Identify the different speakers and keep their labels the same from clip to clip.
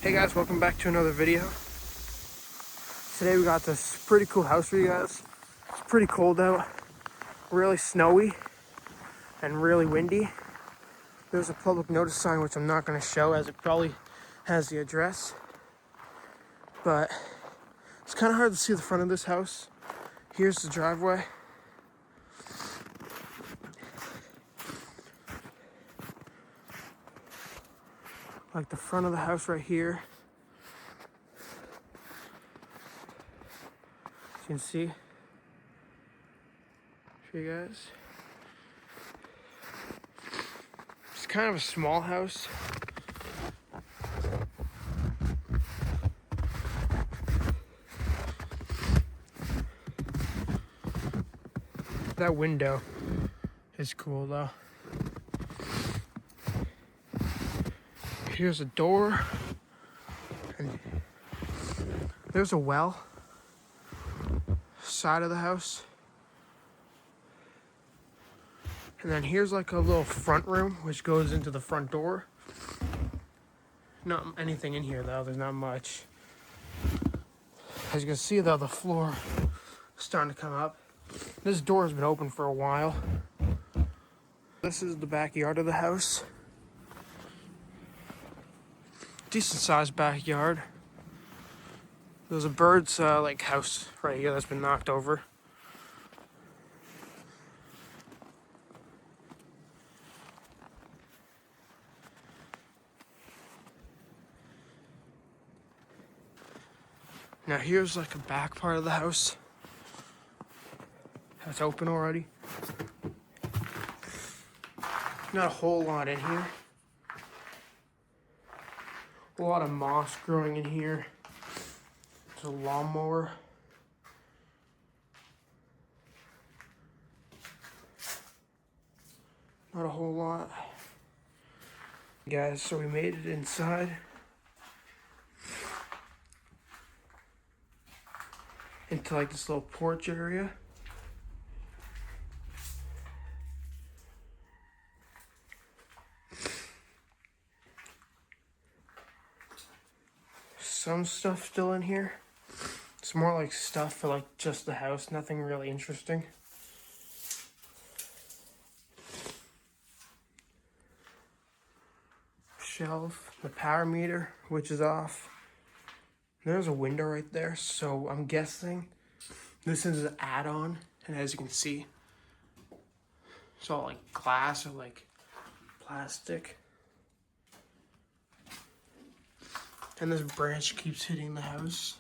Speaker 1: Hey guys, welcome back to another video. Today we got this pretty cool house for you guys. It's pretty cold out, really snowy and really windy. There's a public notice sign which I'm not going to show as it probably has the address. But it's kind of hard to see the front of this house. Here's the driveway. Like the front of the house right here. As you can see. Show you guys. It's kind of a small house. That window is cool though. Here's a door. And there's a well. Side of the house. And then here's like a little front room which goes into the front door. Not anything in here though, there's not much. As you can see though, the floor is starting to come up. This door has been open for a while. This is the backyard of the house. Decent sized backyard. There's a bird's like house right here that's been knocked over. Now here's like a back part of the house. That's open already. Not a whole lot in here. A lot of moss growing in here. There's a lawnmower. Not a whole lot. Guys, so we made it inside. Into like this little porch area. Some stuff still in here. It's more like stuff for like just the house, nothing really interesting. Shelf, the power meter, which is off. There's a window right there, so I'm guessing this is an add-on, and as you can see, it's all like glass or like plastic. And this branch keeps hitting the house.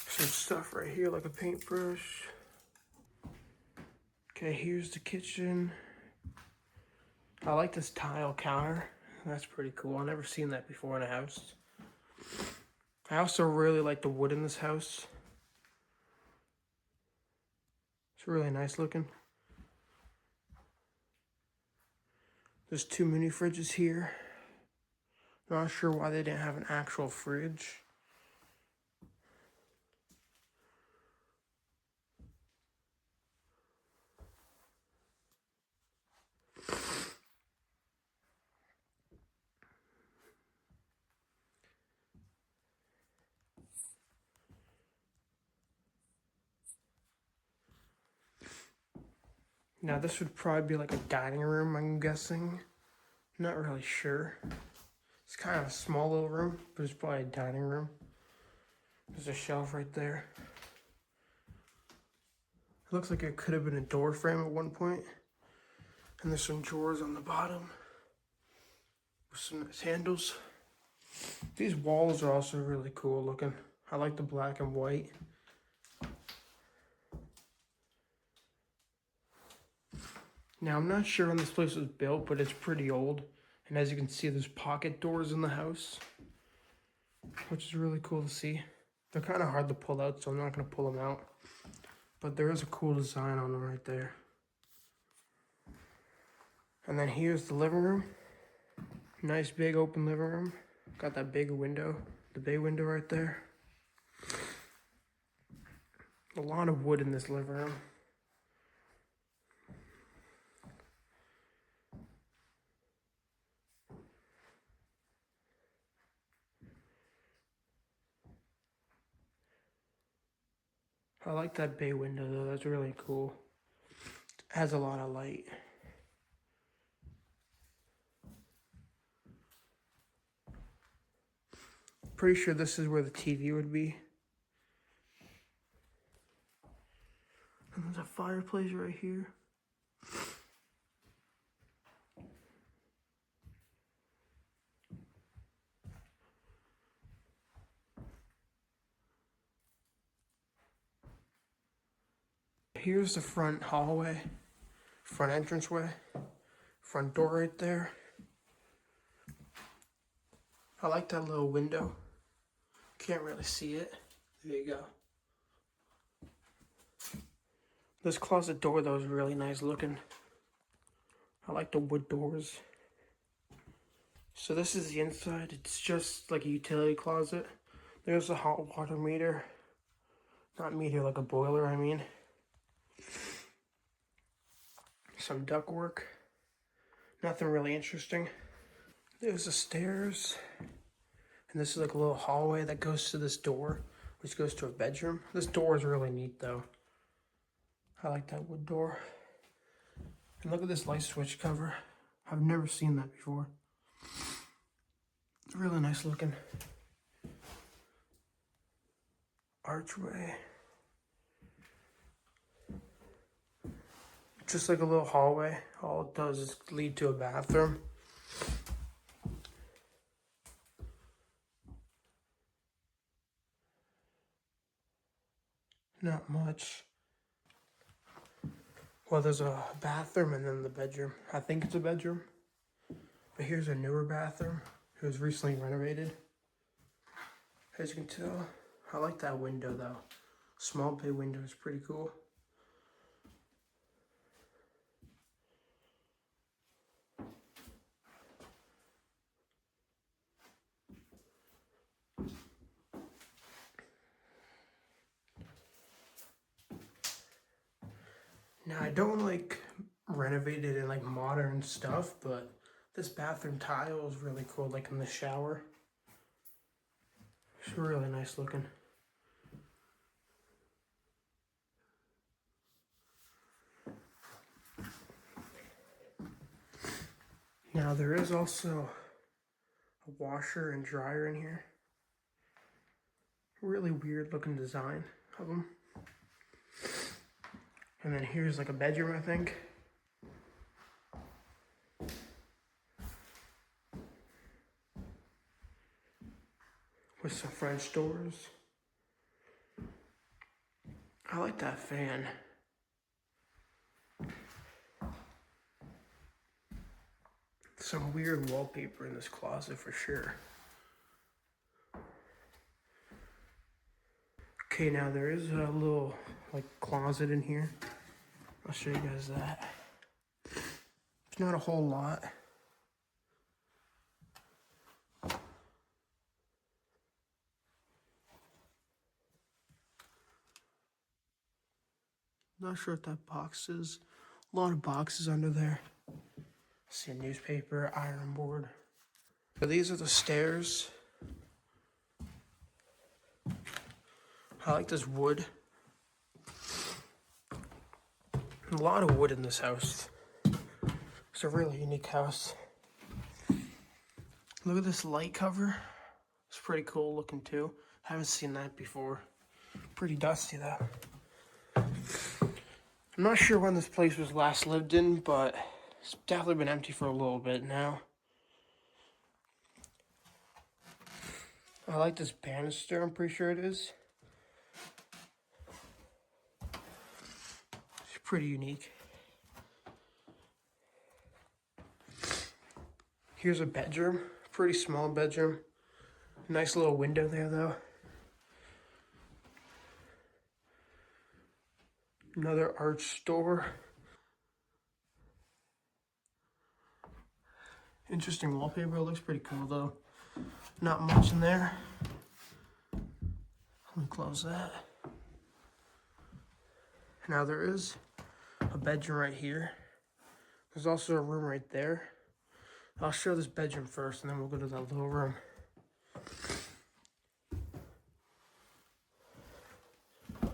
Speaker 1: Some stuff right here, like a paintbrush. Okay, here's the kitchen. I like this tile counter. That's pretty cool. I've never seen that before in a house. I also really like the wood in this house. It's really nice looking. There's two mini fridges here. Not sure why they didn't have an actual fridge. Now this would probably be like a dining room, I'm guessing. Not really sure. It's kind of a small little room, but it's probably a dining room. There's a shelf right there. It looks like it could have been a door frame at one point. And there's some drawers on the bottom with some nice handles. These walls are also really cool looking. I like the black and white. Now, I'm not sure when this place was built, but it's pretty old. And as you can see, there's pocket doors in the house, which is really cool to see. They're kind of hard to pull out, so I'm not going to pull them out. But there is a cool design on them right there. And then here's the living room. Nice big open living room. Got that big window, the bay window right there. A lot of wood in this living room. I like that bay window though, that's really cool. It has a lot of light. Pretty sure this is where the TV would be. And there's a fireplace right here. Here's the front hallway, front entranceway, front door right there. I like that little window. Can't really see it. There you go. This closet door though is really nice looking. I like the wood doors. So this is the inside. It's just like a utility closet. There's a hot water meter. Not meter, like a boiler, I mean. Some ductwork. Nothing really interesting. There's the stairs. And this is like a little hallway that goes to this door, which goes to a bedroom. This door is really neat though. I like that wood door. And look at this light switch cover. I've never seen that before. It's really nice looking. Archway. Just like a little hallway. All it does is lead to a bathroom. Not much. Well, there's a bathroom and then the bedroom. I think it's a bedroom. But here's a newer bathroom. It was recently renovated. As you can tell, I like that window though. Small bay window is pretty cool. Now I don't like renovated and like modern stuff, but this bathroom tile is really cool, like in the shower. It's really nice looking. Now there is also a washer and dryer in here. Really weird looking design of them. And then here's like a bedroom, I think. With some French doors. I like that fan. Some weird wallpaper in this closet for sure. Okay, now there is a little like closet in here. I'll show you guys that. It's not a whole lot. Not sure what that box is. A lot of boxes under there. See a newspaper, iron board. So these are the stairs. I like this wood. A lot of wood in this house. It's a really unique house. Look at this light cover. It's pretty cool looking too. Haven't seen that before. Pretty dusty though. I'm not sure when this place was last lived in, but it's definitely been empty for a little bit now. I like this banister, I'm pretty sure it is. It's pretty unique. Here's a bedroom, pretty small bedroom. Nice little window there though. Another arched door. Interesting wallpaper, it looks pretty cool though. Not much in there. Let me close that. Now there is a bedroom right here. There's also a room right there. I'll show this bedroom first and then we'll go to that little room.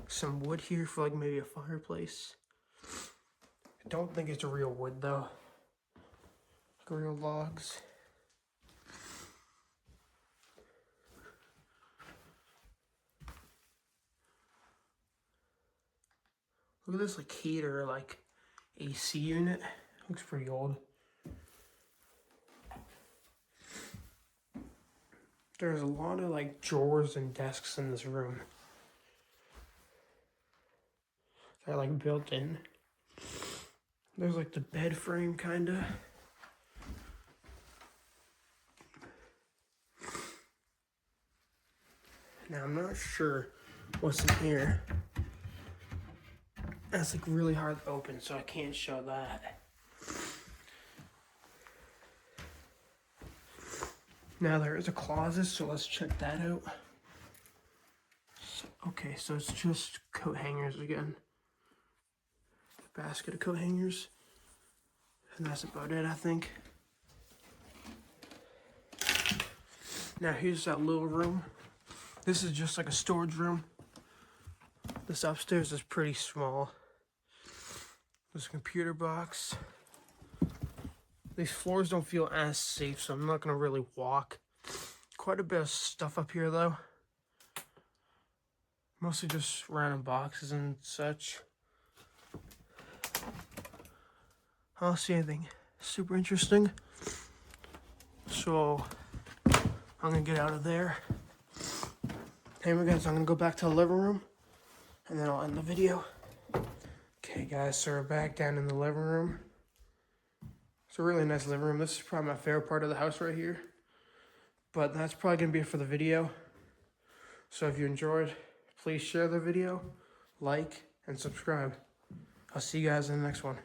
Speaker 1: Some wood here for like maybe a fireplace. I don't think it's real wood though. Like real logs. Look at this like heater, like AC unit. Looks pretty old. There's a lot of like drawers and desks in this room. They're like built in. There's like the bed frame kinda. Now I'm not sure what's in here. That's like really hard to open, so I can't show that. Now there is a closet, so let's check that out. Okay, so it's just coat hangers again. A basket of coat hangers. And that's about it, I think. Now here's that little room. This is just like a storage room. This upstairs is pretty small. There's a computer box. These floors don't feel as safe, so I'm not gonna really walk. Quite a bit of stuff up here though. Mostly just random boxes and such. I don't see anything super interesting. So I'm gonna get out of there. Anyway guys, I'm gonna go back to the living room and then I'll end the video. Okay guys, so we're back down in the living room. It's a really nice living room. This is probably my favorite part of the house right here. But that's probably gonna be it for the video. So if you enjoyed, please share the video, like, and subscribe. I'll see you guys in the next one.